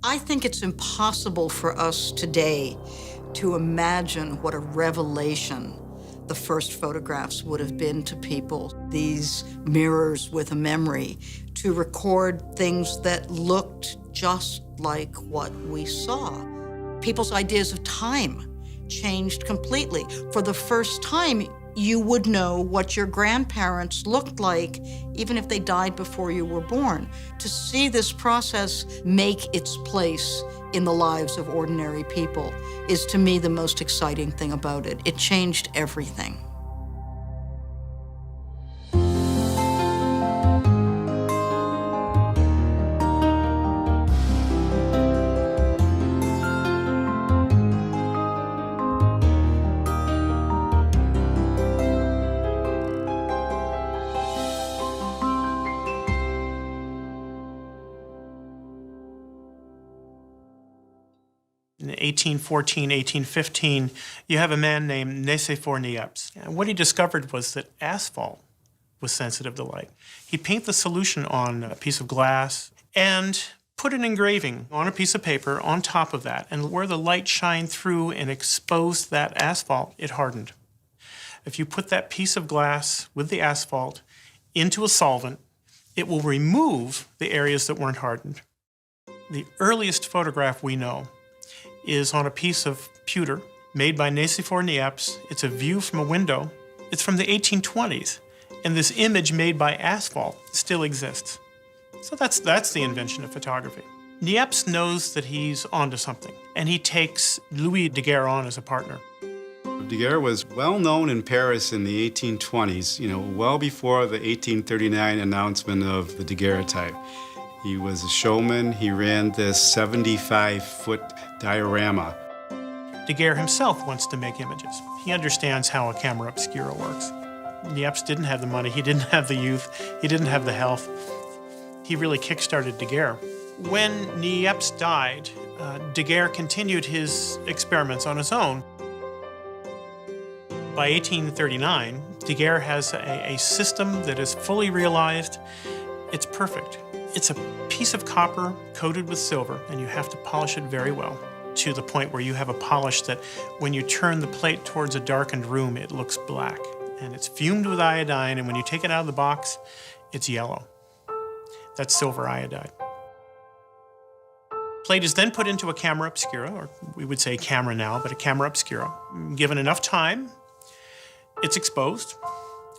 I think it's impossible for us today to imagine what a revelation the first photographs would have been to people. These mirrors with a memory to record things that looked just like what we saw. People's ideas of time changed completely. For the first time, you would know what your grandparents looked like, even if they died before you were born. To see this process make its place in the lives of ordinary people is, to me, the most exciting thing about it. It changed everything. In 1814, 1815, you have a man named Niepce. And what he discovered was that asphalt was sensitive to light. He painted the solution on a piece of glass and put an engraving on a piece of paper on top of that. And where the light shined through and exposed that asphalt, it hardened. If you put that piece of glass with the asphalt into a solvent, it will remove the areas that weren't hardened. The earliest photograph we know is on a piece of pewter made by Niepce. It's a view from a window. It's from the 1820s, and this image made by asphalt still exists. So that's the invention of photography. Niepce knows that he's onto something, and he takes Louis Daguerre on as a partner. Daguerre was well known in Paris in the 1820s, well before the 1839 announcement of the daguerreotype. He was a showman. He ran this 75-foot diorama. Daguerre himself wants to make images. He understands how a camera obscura works. Niepce didn't have the money, he didn't have the youth, he didn't have the health. He really kick-started Daguerre. When Niepce died, Daguerre continued his experiments on his own. By 1839, Daguerre has a system that is fully realized. It's perfect. It's a piece of copper coated with silver, and you have to polish it very well to the point where you have a polish that when you turn the plate towards a darkened room, it looks black. And it's fumed with iodine, and when you take it out of the box, it's yellow. That's silver iodide. Plate is then put into a camera obscura, or we would say camera now, but a camera obscura. Given enough time, it's exposed.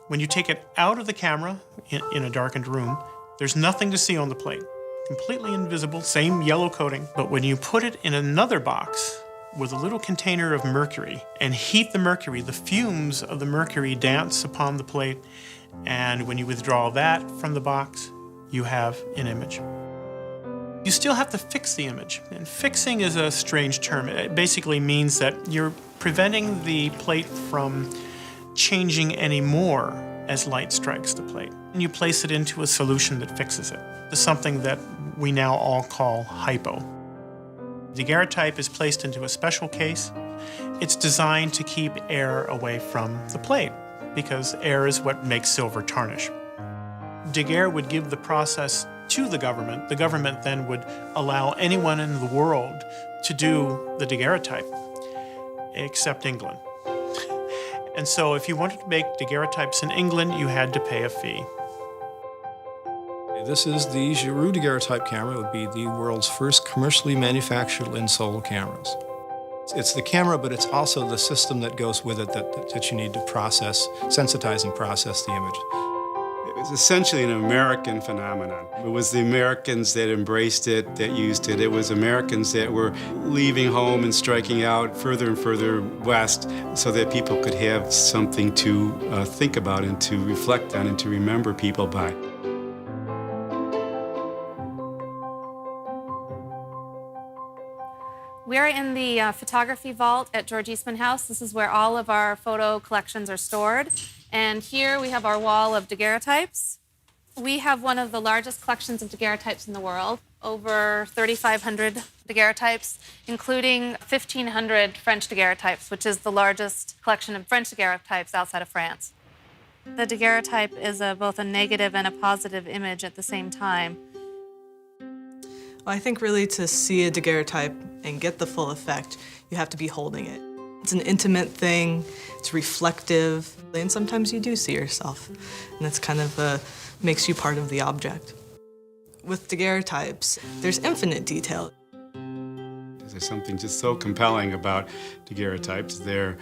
When you take it out of the camera in a darkened room, there's nothing to see on the plate. Completely invisible, same yellow coating. But when you put it in another box with a little container of mercury and heat the mercury, the fumes of the mercury dance upon the plate. And when you withdraw that from the box, you have an image. You still have to fix the image. And fixing is a strange term. It basically means that you're preventing the plate from changing any more as light strikes the plate. And you place it into a solution that fixes it. It's something that we now all call hypo. Daguerreotype is placed into a special case. It's designed to keep air away from the plate because air is what makes silver tarnish. Daguerre would give the process to the government. The government then would allow anyone in the world to do the daguerreotype, except England. And so if you wanted to make daguerreotypes in England, you had to pay a fee. This is the Giroux daguerreotype camera. It would be the world's first commercially manufactured lens-solo cameras. It's the camera, but it's also the system that goes with it that you need to process, sensitize and process the image. It was essentially an American phenomenon. It was the Americans that embraced it, that used it. It was Americans that were leaving home and striking out further and further west so that people could have something to think about and to reflect on and to remember people by. We're in the photography vault at George Eastman House. This is where all of our photo collections are stored. And here we have our wall of daguerreotypes. We have one of the largest collections of daguerreotypes in the world, over 3,500 daguerreotypes, including 1,500 French daguerreotypes, which is the largest collection of French daguerreotypes outside of France. The daguerreotype is both a negative and a positive image at the same time. Well, I think really to see a daguerreotype and get the full effect, you have to be holding it. It's an intimate thing, it's reflective, and sometimes you do see yourself, and that's kind of makes you part of the object. With daguerreotypes, there's infinite detail. There's something just so compelling about daguerreotypes. They're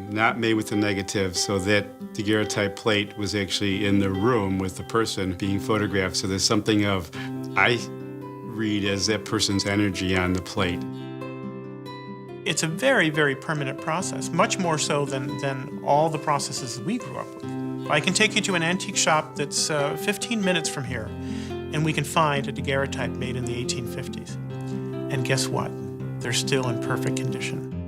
not made with the negative, so that daguerreotype plate was actually in the room with the person being photographed. So there's something of, I read as that person's energy on the plate. It's a very, very permanent process, much more so than all the processes we grew up with. I can take you to an antique shop that's 15 minutes from here, and we can find a daguerreotype made in the 1850s. And guess what? They're still in perfect condition.